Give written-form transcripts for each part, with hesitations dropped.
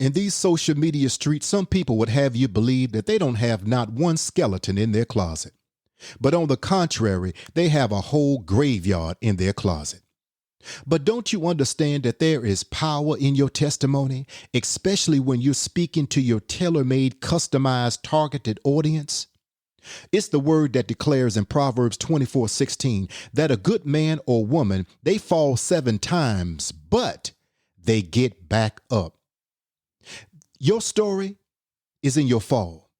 In these social media streets, some people would have you believe that they don't have not one skeleton in their closet. But on the contrary, they have a whole graveyard in their closet. But don't you understand that there is power in your testimony, especially when you're speaking to your tailor-made, customized, targeted audience? It's the word that declares in Proverbs 24:16 that a good man or woman, they fall 7 times, but they get back up. Your story is in your fall.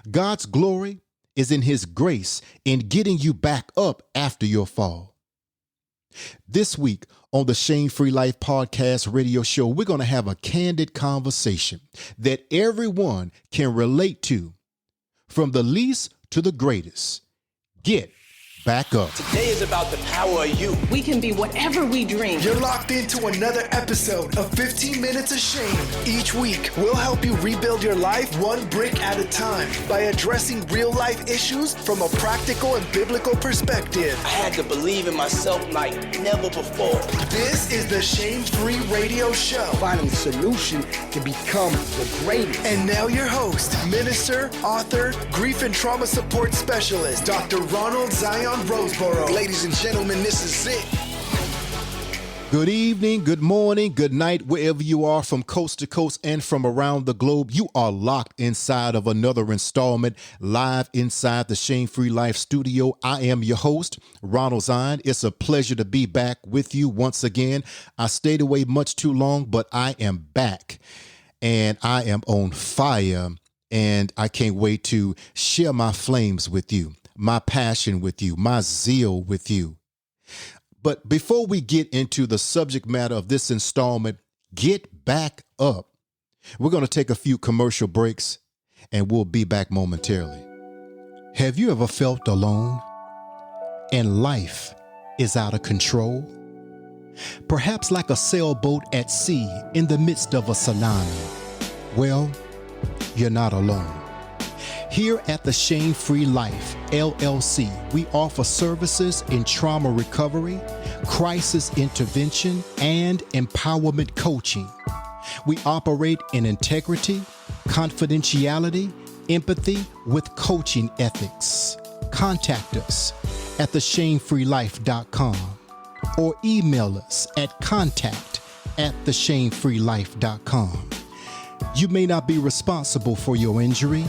God's glory is in his grace in getting you back up after your fall. This week on the Shame Free Life podcast radio show, we're going to have a candid conversation that everyone can relate to, from the least to the greatest. Get back up. Today is about the power of you. We can be whatever we dream. You're locked into another episode of 15 Minutes of Shame. Each week, we'll help you rebuild your life one brick at a time by addressing real life issues from a practical and biblical perspective. I had to believe in myself like never before. This is the Shame Free Radio Show. Finding a solution to become the greatest. And now your host, minister, author, grief and trauma support specialist, Dr. Ronald Zion Roseboro. Ladies and gentlemen, this is it. Good evening, good morning, good night, wherever you are from coast to coast and from around the globe. You are locked inside of another installment, live inside the Shame Free Life studio. I am your host, Ronald Zion. It's a pleasure to be back with you once again. I stayed away much too long, but I am back and I am on fire, and I can't wait to share my flames with you, my passion with you, my zeal with you. But before we get into the subject matter of this installment, get back up. We're going to take a few commercial breaks and we'll be back momentarily. Have you ever felt alone and life is out of control? Perhaps like a sailboat at sea in the midst of a tsunami. Well, you're not alone. Here at the Shame Free Life, LLC, we offer services in trauma recovery, crisis intervention, and empowerment coaching. We operate in integrity, confidentiality, empathy with coaching ethics. Contact us at theshamefreelife.com or email us at contact@theshamefreelife.com. You may not be responsible for your injury,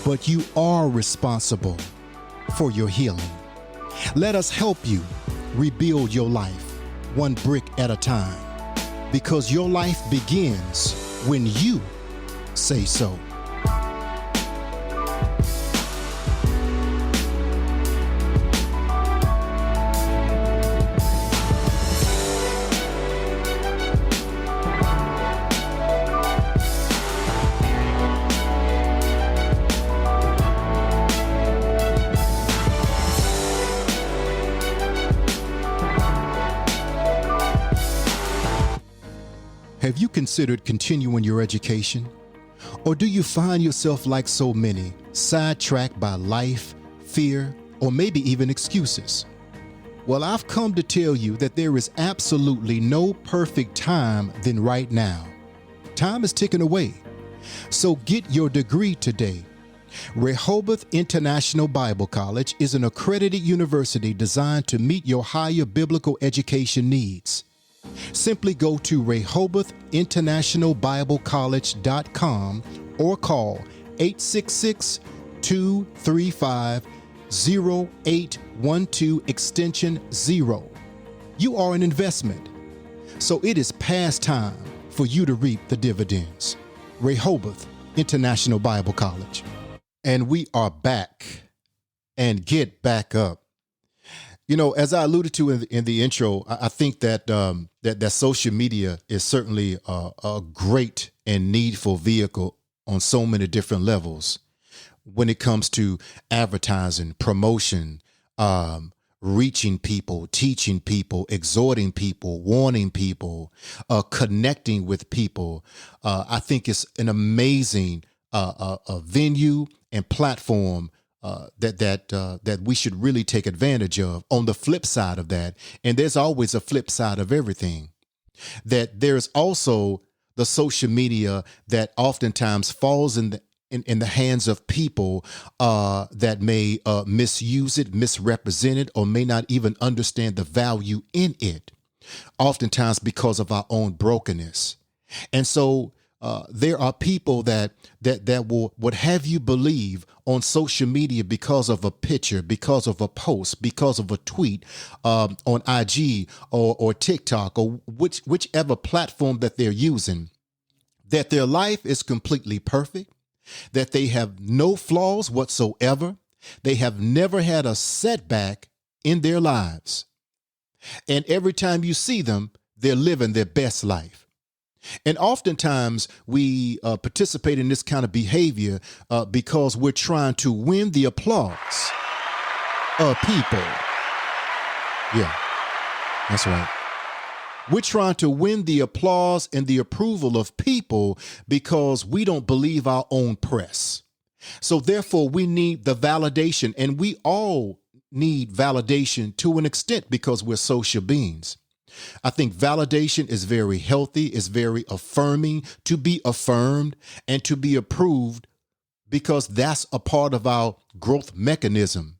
but you are responsible for your healing. Let us help you rebuild your life one brick at a time, because your life begins when you say so. Have you considered continuing your education? Or do you find yourself like so many, sidetracked by life, fear, or maybe even excuses? Well, I've come to tell you that there is absolutely no perfect time than right now. Time is ticking away. So get your degree today. Rehoboth International Bible College is an accredited university designed to meet your higher biblical education needs. Simply go to RehobothInternationalBibleCollege.com or call 866-235-0812 extension 0. You are an investment, so it is past time for you to reap the dividends. Rehoboth International Bible College. And we are back, and get back up. You know, as I alluded to in the intro, I think that that social media is certainly a great and needful vehicle on so many different levels when it comes to advertising, promotion, reaching people, teaching people, exhorting people, warning people, connecting with people. I think it's an amazing a venue and platform that we should really take advantage of. On the flip side of that, and there's always a flip side of everything, that there's also the social media that oftentimes falls in the hands of people that may misuse it, misrepresent it, or may not even understand the value in it, oftentimes because of our own brokenness. And so there are people that would have you believe on social media because of a picture, because of a post, because of a tweet on IG or TikTok or whichever platform that they're using, that their life is completely perfect, that they have no flaws whatsoever. They have never had a setback in their lives. And every time you see them, they're living their best life. And oftentimes we participate in this kind of behavior because we're trying to win the applause of people. Yeah, that's right. We're trying to win the applause and the approval of people because we don't believe our own press. So therefore, we need the validation, and we all need validation to an extent because we're social beings. I think validation is very healthy, is very affirming, to be affirmed and to be approved, because that's a part of our growth mechanism.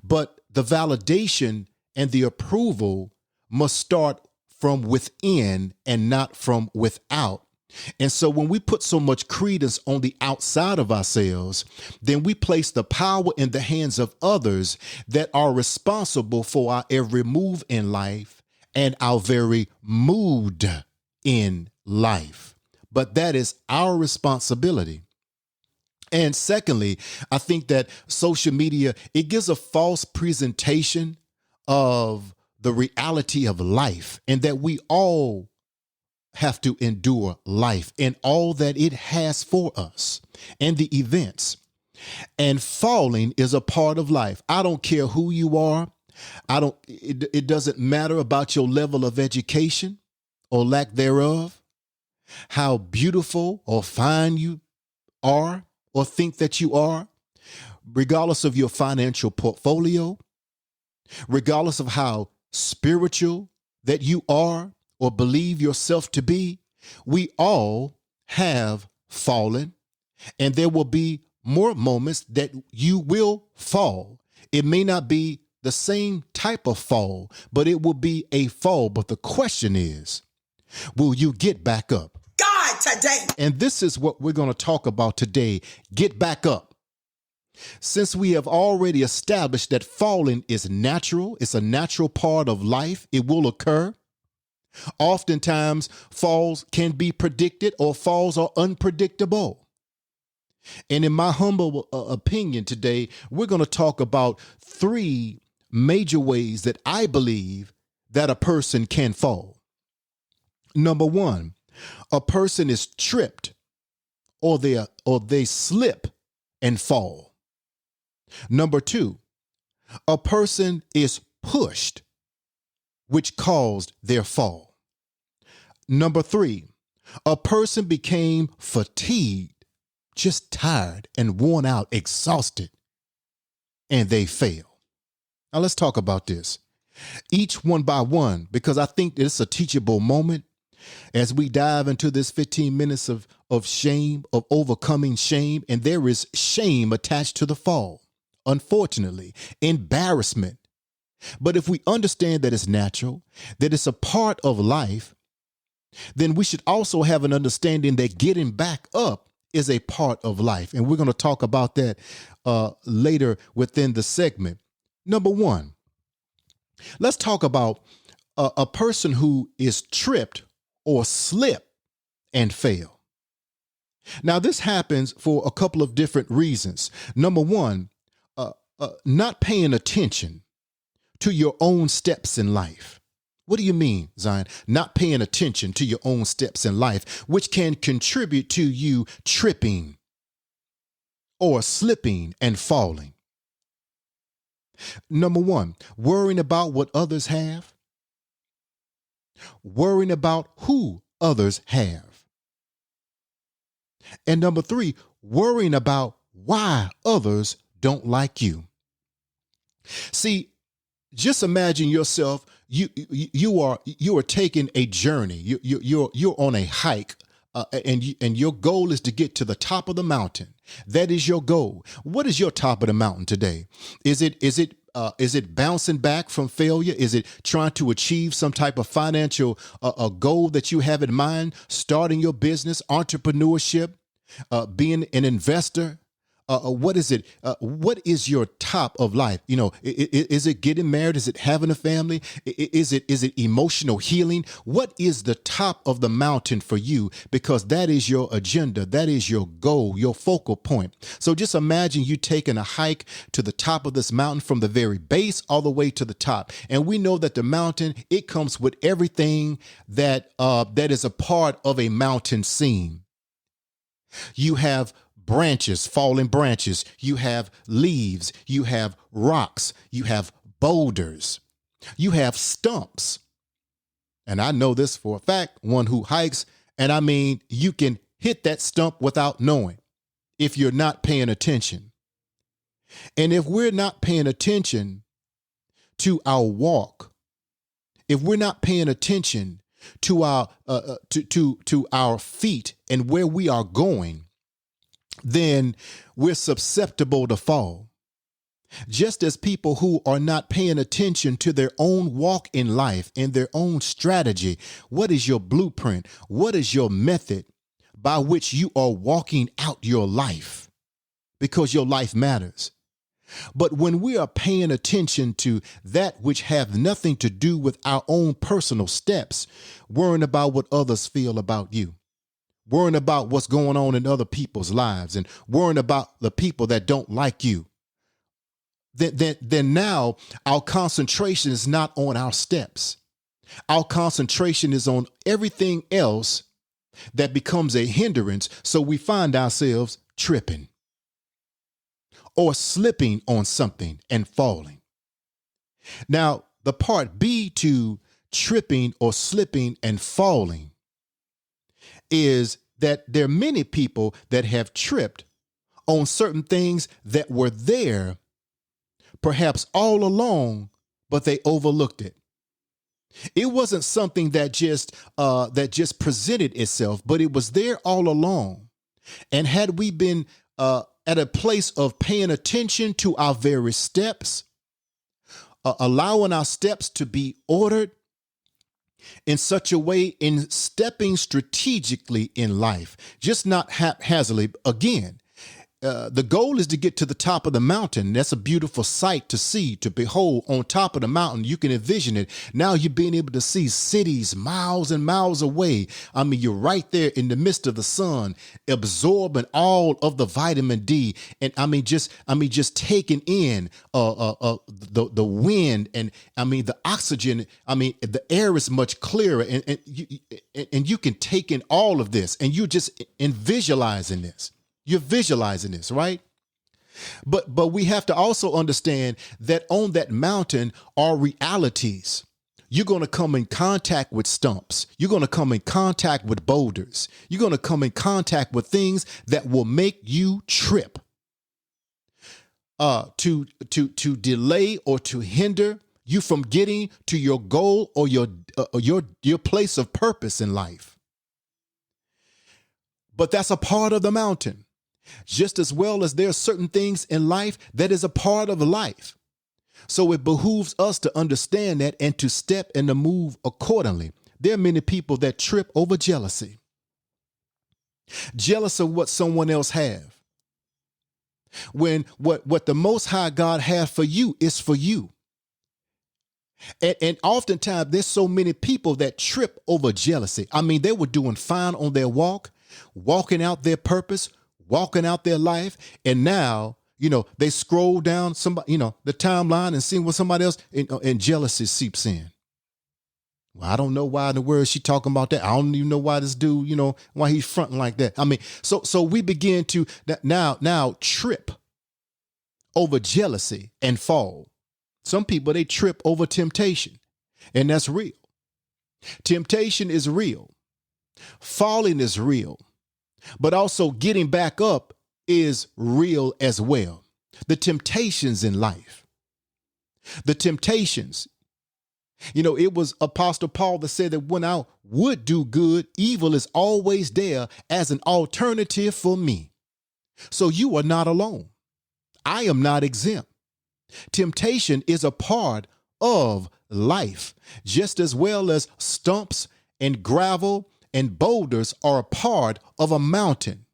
But the validation and the approval must start from within and not from without. And so when we put so much credence on the outside of ourselves, then we place the power in the hands of others that are responsible for our every move in life and our very mood in life. But that is our responsibility. And secondly, I think that social media, it gives a false presentation of the reality of life, and that we all have to endure life and all that it has for us and the events. And falling is a part of life. I don't care who you are. It doesn't matter about your level of education or lack thereof, how beautiful or fine you are or think that you are, regardless of your financial portfolio, regardless of how spiritual that you are or believe yourself to be. We all have fallen, and there will be more moments that you will fall. It may not be the same type of fall, but it will be a fall. But the question is, will you get back up? God, today. And this is what we're going to talk about today. Get back up. Since we have already established that falling is natural, it's a natural part of life, it will occur. Oftentimes, falls can be predicted or falls are unpredictable. And in my humble opinion today, we're going to talk about 3 major ways that I believe that a person can fall. Number 1, a person is tripped or they slip and fall. Number 2, a person is pushed, which caused their fall. Number 3, a person became fatigued, just tired and worn out, exhausted, and they fail. Now let's talk about this, each one by one, because I think it's a teachable moment as we dive into this 15 minutes of shame, of overcoming shame. And there is shame attached to the fall, unfortunately, embarrassment. But if we understand that it's natural, that it's a part of life, then we should also have an understanding that getting back up is a part of life. And we're going to talk about that later within the segment. Number 1, let's talk about a person who is tripped or slip and fail. Now, this happens for a couple of different reasons. Number 1, not paying attention to your own steps in life. What do you mean, Zion? Not paying attention to your own steps in life, which can contribute to you tripping or slipping and falling. Number 1, worrying about what others have, worrying about who others have. And number 3, worrying about why others don't like you. See, just imagine yourself. You are taking a journey. You're on a hike and your goal is to get to the top of the mountain. That is your goal. What is your top of the mountain today? Is it bouncing back from failure? Is it trying to achieve some type of financial a goal that you have in mind? Starting your business, entrepreneurship, being an investor. What is it? What is your top of life? Is it getting married? Is it having a family? Is it emotional healing? What is the top of the mountain for you? Because that is your agenda. That is your goal, your focal point. So just imagine you taking a hike to the top of this mountain from the very base all the way to the top. And we know that the mountain, it comes with everything that is a part of a mountain scene. You have branches, falling branches. You have leaves. You have rocks. You have boulders. You have stumps. And I know this for a fact, one who hikes, and I mean, you can hit that stump without knowing if you're not paying attention. And if we're not paying attention to our walk, if we're not paying attention to our to our feet and where we are going, then we're susceptible to fall. Just as people who are not paying attention to their own walk in life and their own strategy. What is your blueprint? What is your method by which you are walking out your life? Because your life matters. But when we are paying attention to that which have nothing to do with our own personal steps, worrying about what others feel about you, worrying about what's going on in other people's lives, and worrying about the people that don't like you, then now our concentration is not on our steps. Our concentration is on everything else that becomes a hindrance. So we find ourselves tripping or slipping on something and falling. Now, the part B to tripping or slipping and falling is that there are many people that have tripped on certain things that were there perhaps all along, but they overlooked it. It wasn't something that just presented itself, but it was there all along. And had we been at a place of paying attention to our very steps, allowing our steps to be ordered in such a way, in stepping strategically in life, just not haphazardly. Again, the goal is to get to the top of the mountain. That's a beautiful sight to see, to behold. On top of the mountain, you can envision it. Now you're being able to see cities miles and miles away. I mean, you're right there in the midst of the sun, absorbing all of the vitamin D, and just taking in the wind, and the oxygen. The air is much clearer, and you can take in all of this, and you're just visualizing this. You're visualizing this, right? But we have to also understand that on that mountain are realities. You're going to come in contact with stumps. You're going to come in contact with boulders. You're going to come in contact with things that will make you trip, to delay or to hinder you from getting to your goal or your place of purpose in life. But that's a part of the mountain. Just as well as there are certain things in life that is a part of life. So it behooves us to understand that and to step and to move accordingly. There are many people that trip over jealousy. Jealous of what someone else have. When what the Most High God has for you is for you. And oftentimes there's so many people that trip over jealousy. They were doing fine on their walk, walking out their purpose, walking out their life, and now, they scroll down the timeline and see what somebody else, and jealousy seeps in. Well, I don't know why in the world she talking about that. I don't even know why this dude, why he's fronting like that. So we begin to now trip over jealousy and fall. Some people, they trip over temptation, and that's real. Temptation is real. Falling is real. But also getting back up is real as well. The temptations in life. The temptations. It was Apostle Paul that said that when I would do good, evil is always there as an alternative for me. So you are not alone. I am not exempt. Temptation is a part of life, just as well as stumps and gravel and boulders are a part of a mountain.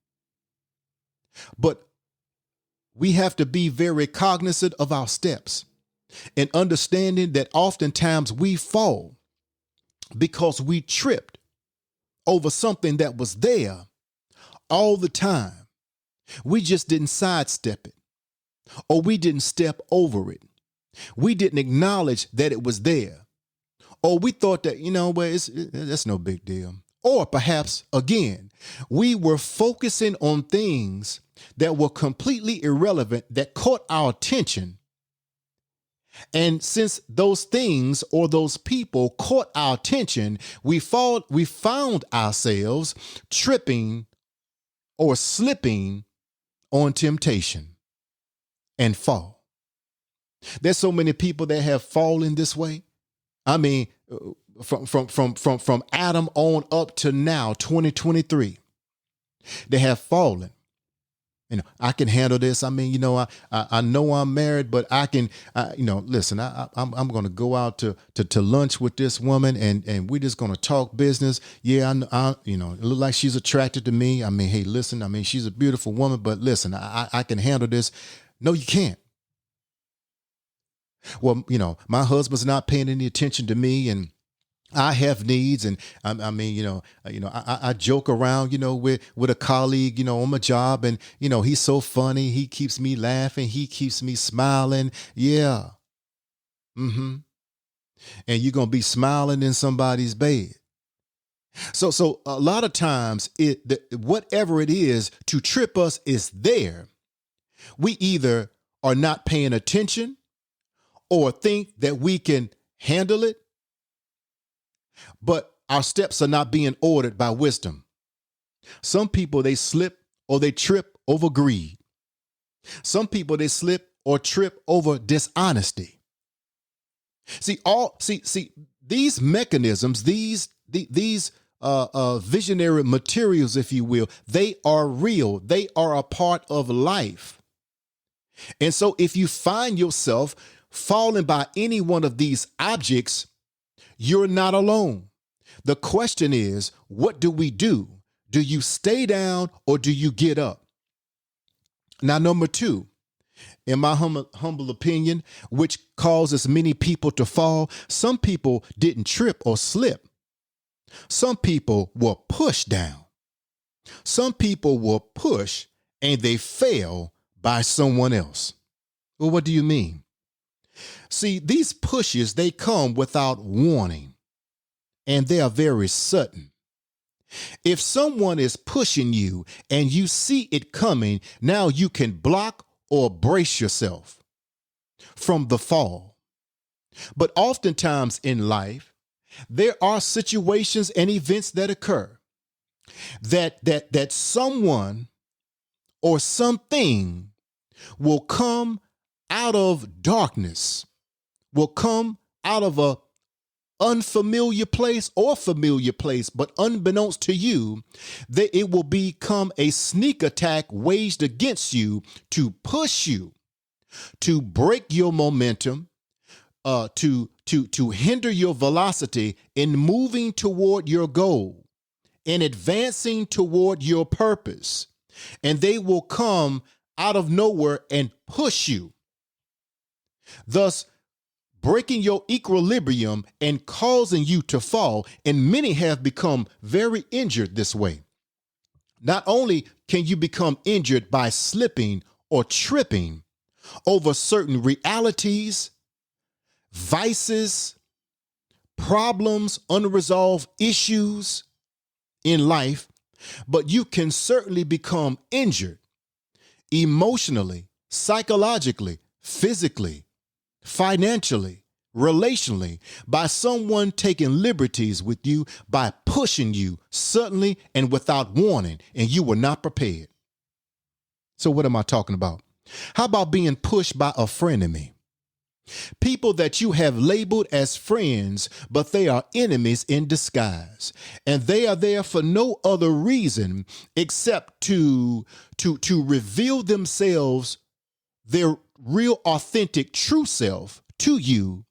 But we have to be very cognizant of our steps and understanding that oftentimes we fall because we tripped over something that was there all the time. We just didn't sidestep it, or we didn't step over it. We didn't acknowledge that it was there, or we thought that, that's no big deal. Or perhaps, again, we were focusing on things that were completely irrelevant that caught our attention. And since those things or those people caught our attention, we found ourselves tripping or slipping on temptation and fall. There's so many people that have fallen this way. I mean, from Adam on up to now, 2023, they have fallen. I can handle this. I mean, I know I'm married, but I can, listen, I'm going to go out to lunch with this woman and we're just going to talk business. Yeah, it looks like she's attracted to me. I mean, hey, listen, she's a beautiful woman, but listen, I can handle this. No, you can't. Well, my husband's not paying any attention to me, and I have needs, and I joke around, with a colleague, on my job, and he's so funny. He keeps me laughing. He keeps me smiling. Yeah. Mm-hmm. And you're gonna be smiling in somebody's bed. So a lot of times, whatever it is to trip us is there. We either are not paying attention, or think that we can handle it. But our steps are not being ordered by wisdom. Some people, they slip or they trip over greed. Some people, they slip or trip over dishonesty. See, these mechanisms, these visionary materials, if you will, they are real. They are a part of life. And so if you find yourself falling by any one of these objects, you're not alone. The question is, what do we do? Do you stay down or do you get up? Now, number two, in my humble opinion, which causes many people to fall, some people didn't trip or slip. Some people were pushed down. Some people were pushed and they fell by someone else. Well, what do you mean? See, these pushes, they come without warning, and they are very sudden. If someone is pushing you and you see it coming, now you can block or brace yourself from the fall. But oftentimes in life, there are situations and events that occur that someone or something will come out of darkness, will come out of a unfamiliar place or familiar place, but unbeknownst to you, that it will become a sneak attack waged against you to push you, to break your momentum, to hinder your velocity in moving toward your goal, in advancing toward your purpose. And they will come out of nowhere and push you, thus breaking your equilibrium and causing you to fall. And many have become very injured this way. Not only can you become injured by slipping or tripping over certain realities, vices, problems, unresolved issues in life, but you can certainly become injured emotionally, psychologically, physically, financially, relationally, by someone taking liberties with you, by pushing you suddenly and without warning, and you were not prepared. So what am I talking about? How about being pushed by a frenemy? People that you have labeled as friends, but they are enemies in disguise. And they are there for no other reason except to reveal themselves, their real, authentic, true self to you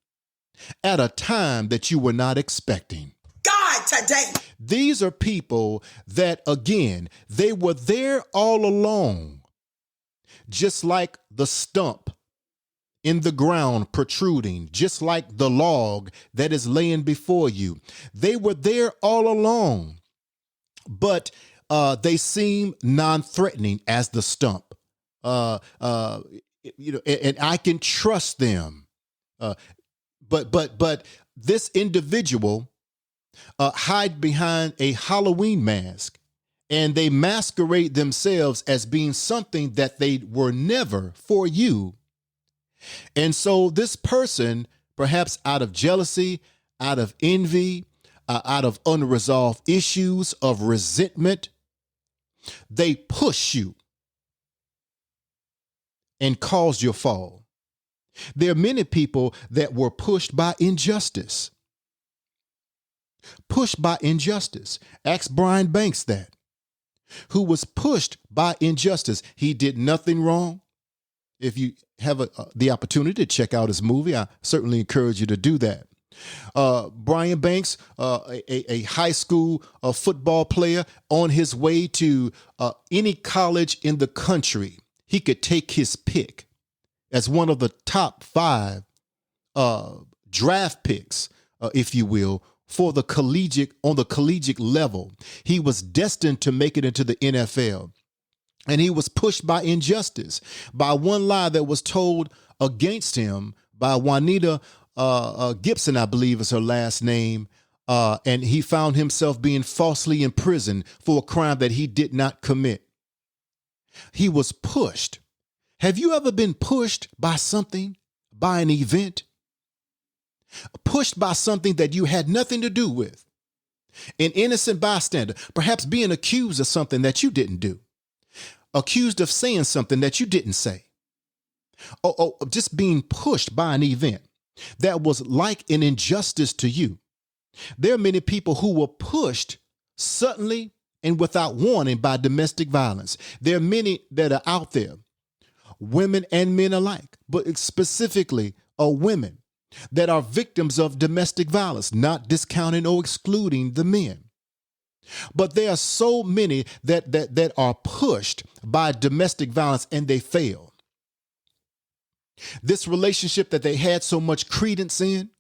at a time that you were not expecting. God, today. These are people that, again, they were there all along, just like the stump in the ground protruding, just like the log that is laying before you. They were there all along, but they seem non-threatening as the stump. And I can trust them. But this individual hide behind a Halloween mask, and they masquerade themselves as being something that they were never for you. And so this person, perhaps out of jealousy, out of envy, out of unresolved issues of resentment, they push you and cause your fall. There are many people that were pushed by injustice. Pushed by injustice. Ask Brian Banks that, who was pushed by injustice. He did nothing wrong. If you have the opportunity to check out his movie, I certainly encourage you to do that. Brian Banks, a high school football player on his way to any college in the country. He could take his pick as one of the top 5 draft picks, if you will, for the collegiate level. He was destined to make it into the NFL. And he was pushed by injustice, by one lie that was told against him by Juanita Gibson, I believe is her last name. And he found himself being falsely imprisoned for a crime that he did not commit. He was pushed. Have you ever been pushed by something, by an event? Pushed by something that you had nothing to do with? An innocent bystander, perhaps being accused of something that you didn't do. Accused of saying something that you didn't say. Or just being pushed by an event that was like an injustice to you. There are many people who were pushed suddenly and without warning by domestic violence. There are many that are out there, women and men alike, but specifically women that are victims of domestic violence, not discounting or excluding the men. But there are so many that are pushed by domestic violence and they fail. This relationship that they had so much credence in,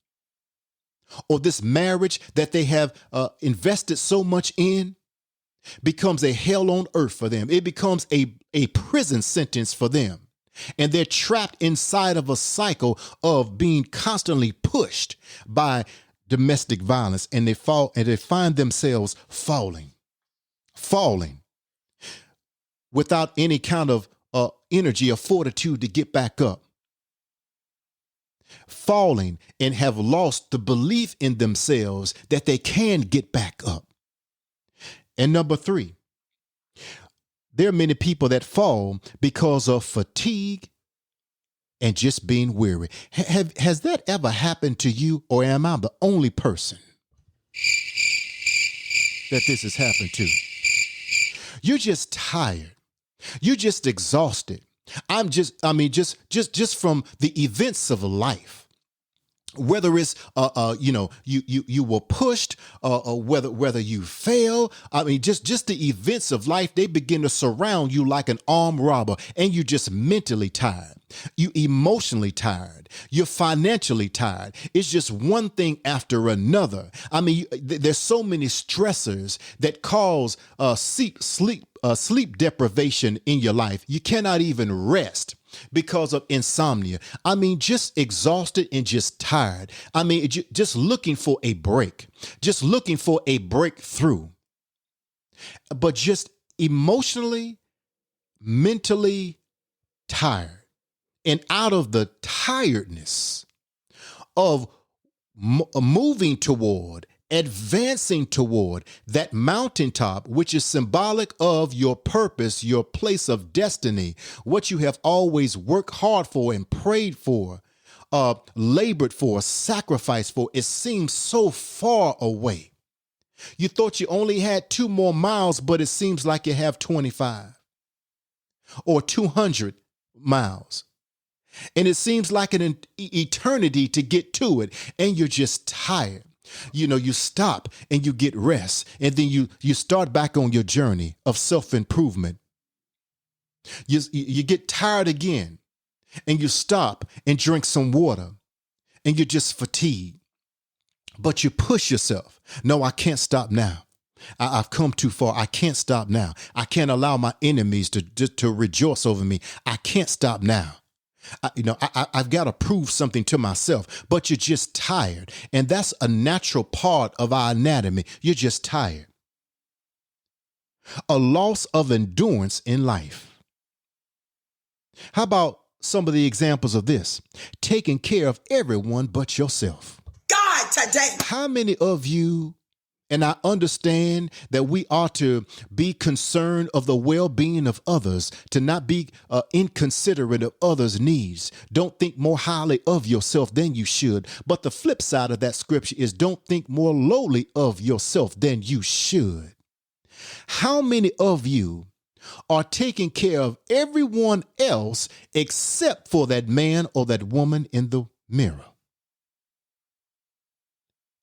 or this marriage that they have invested so much in, becomes a hell on earth for them. It becomes a prison sentence for them. And they're trapped inside of a cycle of being constantly pushed by domestic violence, and they fall and they find themselves falling without any kind of energy or fortitude to get back up, falling and have lost the belief in themselves that they can get back up. And number 3, there are many people that fall because of fatigue and just being weary. Has that ever happened to you, or am I the only person that this has happened to? You're just tired. You're just exhausted. Just from the events of life. Whether it's you were pushed, or whether you fail. Just the events of life, they begin to surround you like an armed robber, and you're just mentally tired. You emotionally tired. You're financially tired. It's just one thing after another. There's so many stressors that cause sleep deprivation in your life. You cannot even rest because of insomnia. Just exhausted and just tired. Just looking for a break, just looking for a breakthrough, but just emotionally, mentally tired. And out of the tiredness of moving toward, advancing toward that mountaintop, which is symbolic of your purpose, your place of destiny, what you have always worked hard for and prayed for, labored for, sacrificed for, it seems so far away. You thought you only had 2 more miles, but it seems like you have 25 or 200 miles. And it seems like an eternity to get to it. And you're just tired. You know, you stop and you get rest. And then you start back on your journey of self-improvement. You get tired again and you stop and drink some water and you're just fatigued. But you push yourself. No, I can't stop now. I've come too far. I can't stop now. I can't allow my enemies to rejoice over me. I can't stop now. I've got to prove something to myself, but you're just tired. And that's a natural part of our anatomy. You're just tired. A loss of endurance in life. How about some of the examples of this? Taking care of everyone but yourself. God, today. How many of you, and I understand that we are to be concerned of the well-being of others, to not be inconsiderate of others' needs. Don't think more highly of yourself than you should. But the flip side of that scripture is don't think more lowly of yourself than you should. How many of you are taking care of everyone else except for that man or that woman in the mirror?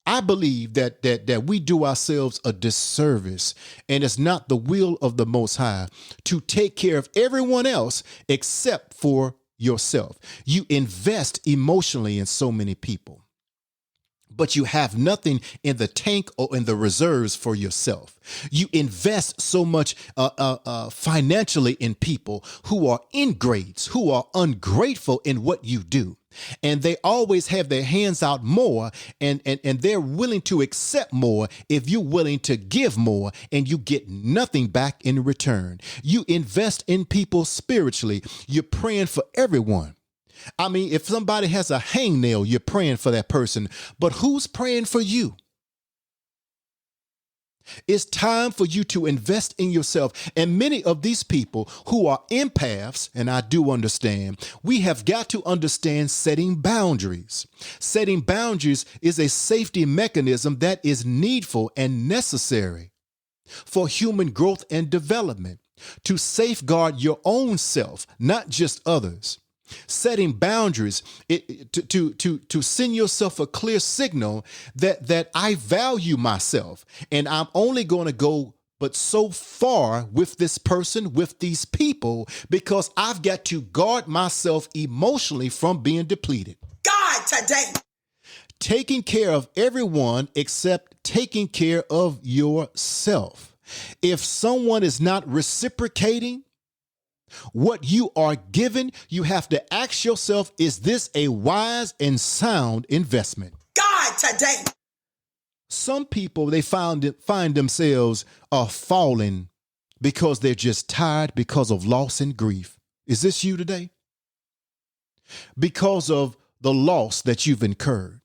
I believe that we do ourselves a disservice, and it's not the will of the Most High to take care of everyone else except for yourself. You invest emotionally in so many people, but you have nothing in the tank or in the reserves for yourself. You invest so much financially in people who are ingrates, who are ungrateful in what you do. And they always have their hands out more, and they're willing to accept more if you're willing to give more, and you get nothing back in return. You invest in people spiritually. You're praying for everyone. I mean, if somebody has a hangnail, you're praying for that person. But who's praying for you? It's time for you to invest in yourself. And many of these people who are empaths, and I do understand, we have got to understand setting boundaries. Setting boundaries is a safety mechanism that is needful and necessary for human growth and development, to safeguard your own self, not just others. Setting boundaries to send yourself a clear signal that I value myself, and I'm only going to go but so far with this person, with these people, because I've got to guard myself emotionally from being depleted. God, today. Taking care of everyone except taking care of yourself. If someone is not reciprocating what you are given, you have to ask yourself, is this a wise and sound investment? God, today. Some people, they find themselves falling because they're just tired because of loss and grief. Is this you today? Because of the loss that you've incurred,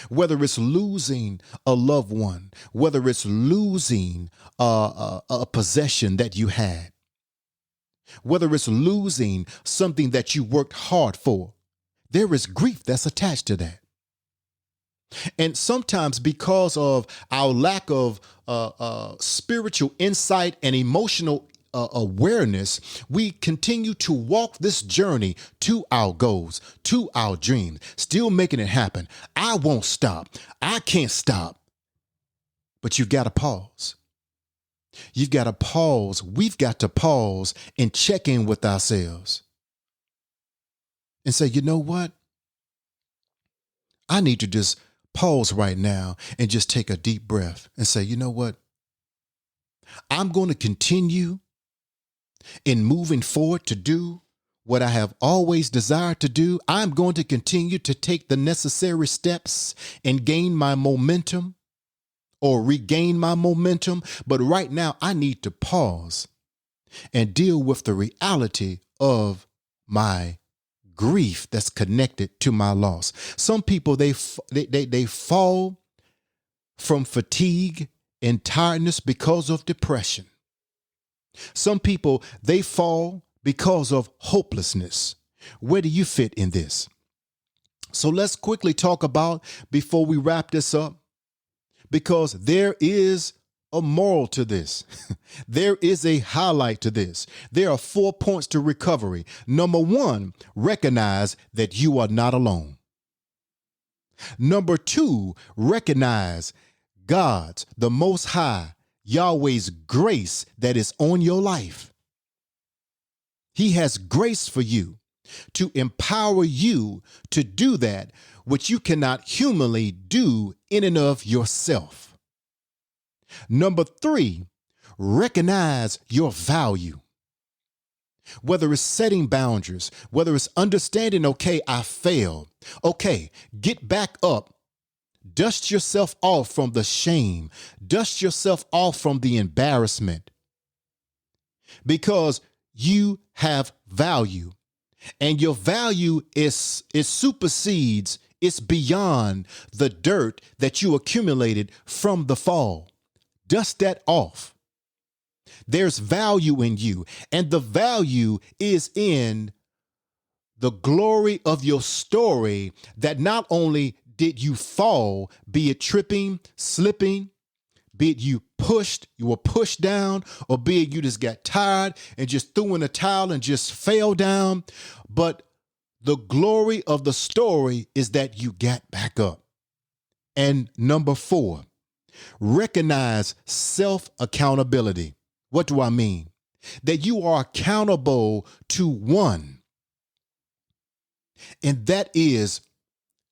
whether it's losing a loved one, whether it's losing a possession that you had, whether it's losing something that you worked hard for, there is grief that's attached to that. And sometimes because of our lack of spiritual insight and emotional awareness, we continue to walk this journey to our goals, to our dreams, still making it happen. I won't stop. I can't stop. But you've got to pause. You've got to pause. We've got to pause and check in with ourselves and say, you know what? I need to just pause right now and just take a deep breath and say, you know what? I'm going to continue in moving forward to do what I have always desired to do. I'm going to continue to take the necessary steps and gain my momentum, or regain my momentum. But right now I need to pause and deal with the reality of my grief that's connected to my loss. Some people, they fall from fatigue and tiredness because of depression. Some people, they fall because of hopelessness. Where do you fit in this? So let's quickly talk about, before we wrap this up, because there is a moral to this. There is a highlight to this. There are 4 points to recovery. Number 1, recognize that you are not alone. Number 2, recognize God's, the Most High, Yahweh's grace that is on your life. He has grace for you to empower you to do that which you cannot humanly do in and of yourself. Number 3, recognize your value. Whether it's setting boundaries, whether it's understanding, okay, I failed. Okay, get back up. Dust yourself off from the shame. Dust yourself off from the embarrassment. Because you have value. And your value is supersedes, it's beyond the dirt that you accumulated from the fall. Dust that off. There's value in you, and the value is in the glory of your story, that not only did you fall, be it tripping, slipping, be it you were pushed down, or be it you just got tired and just threw in a towel and just fell down. But the glory of the story is that you got back up. And number 4, recognize self-accountability. What do I mean? That you are accountable to one, and that is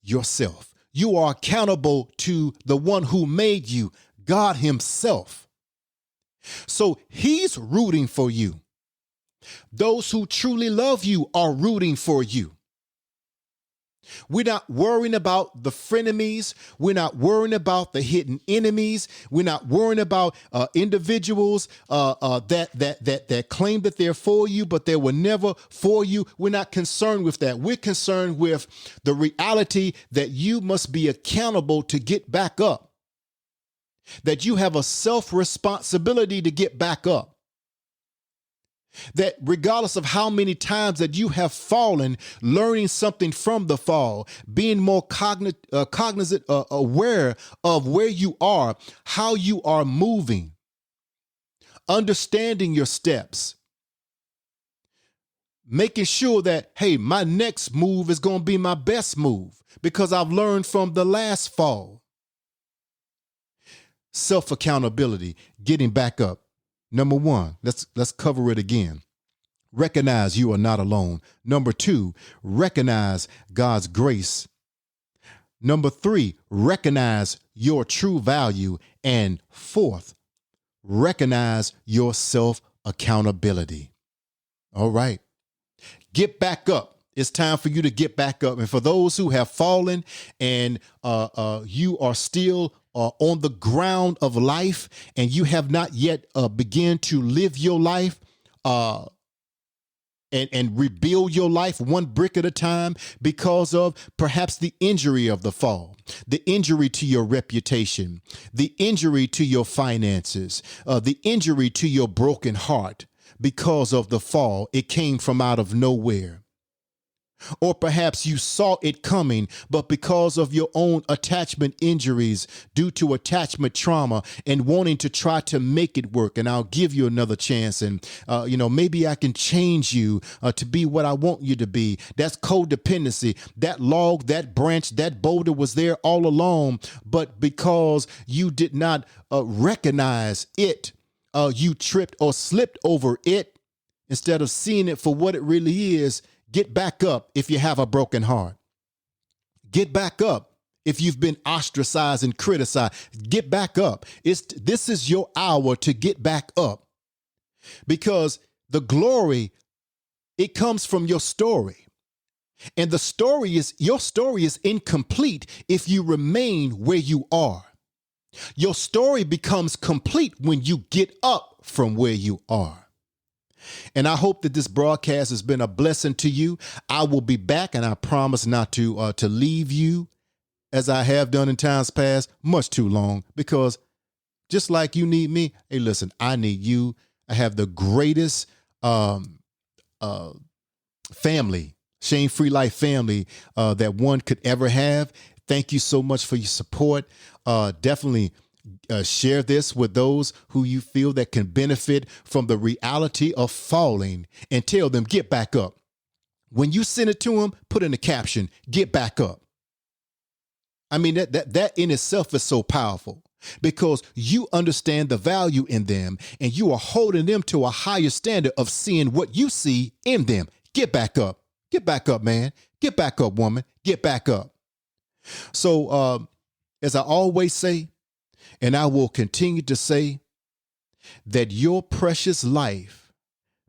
yourself. You are accountable to the one who made you, God himself. So he's rooting for you. Those who truly love you are rooting for you. We're not worrying about the frenemies. We're not worrying about the hidden enemies. We're not worrying about individuals that claim that they're for you, but they were never for you. We're not concerned with that. We're concerned with the reality that you must be accountable to get back up, that you have a self-responsibility to get back up. That regardless of how many times that you have fallen, learning something from the fall, being more cognizant, aware of where you are, how you are moving, understanding your steps, making sure that, hey, my next move is going to be my best move because I've learned from the last fall. Self-accountability, getting back up. Number 1, let's cover it again. Recognize you are not alone. Number 2, recognize God's grace. Number 3, recognize your true value. And 4th, recognize your self-accountability. All right. Get back up. It's time for you to get back up. And for those who have fallen and you are still on the ground of life and you have not yet begun to live your life and rebuild your life one brick at a time because of perhaps the injury of the fall, the injury to your reputation, the injury to your finances, the injury to your broken heart because of the fall. It came from out of nowhere. Or perhaps you saw it coming, but because of your own attachment injuries due to attachment trauma and wanting to try to make it work. And I'll give you another chance. And, maybe I can change you to be what I want you to be. That's codependency. That log, that branch, that boulder was there all along. But because you did not recognize it, you tripped or slipped over it instead of seeing it for what it really is. Get back up if you have a broken heart. Get back up if you've been ostracized and criticized. Get back up. This is your hour to get back up, because the glory, it comes from your story. And your story is incomplete if you remain where you are. Your story becomes complete when you get up from where you are. And I hope that this broadcast has been a blessing to you. I will be back, and I promise not to leave you as I have done in times past much too long, because just like you need me, hey, listen, I need you. I have the greatest family shame-free life family that one could ever have. Thank you so much for your support. Definitely share this with those who you feel that can benefit from the reality of falling, and tell them, get back up. When you send it to them, put in the caption, get back up. I mean, that in itself is so powerful, because you understand the value in them and you are holding them to a higher standard of seeing what you see in them. Get back up. Get back up, man. Get back up, woman. Get back up. So, as I always say, and I will continue to say, that your precious life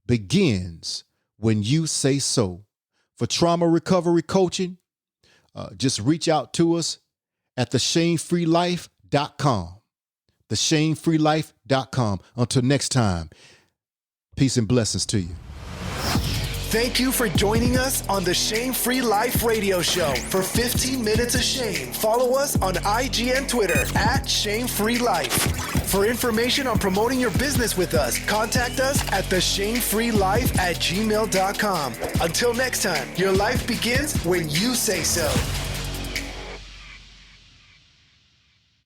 begins when you say so. For trauma recovery coaching, just reach out to us at theshamefreelife.com. Theshamefreelife.com. Until next time, peace and blessings to you. Thank you for joining us on the Shame Free Life radio show for 15 Minutes of Shame. Follow us on IG and Twitter at Shame Free Life. For information on promoting your business with us, contact us at theshamefreelife@gmail.com. Until next time, your life begins when you say so.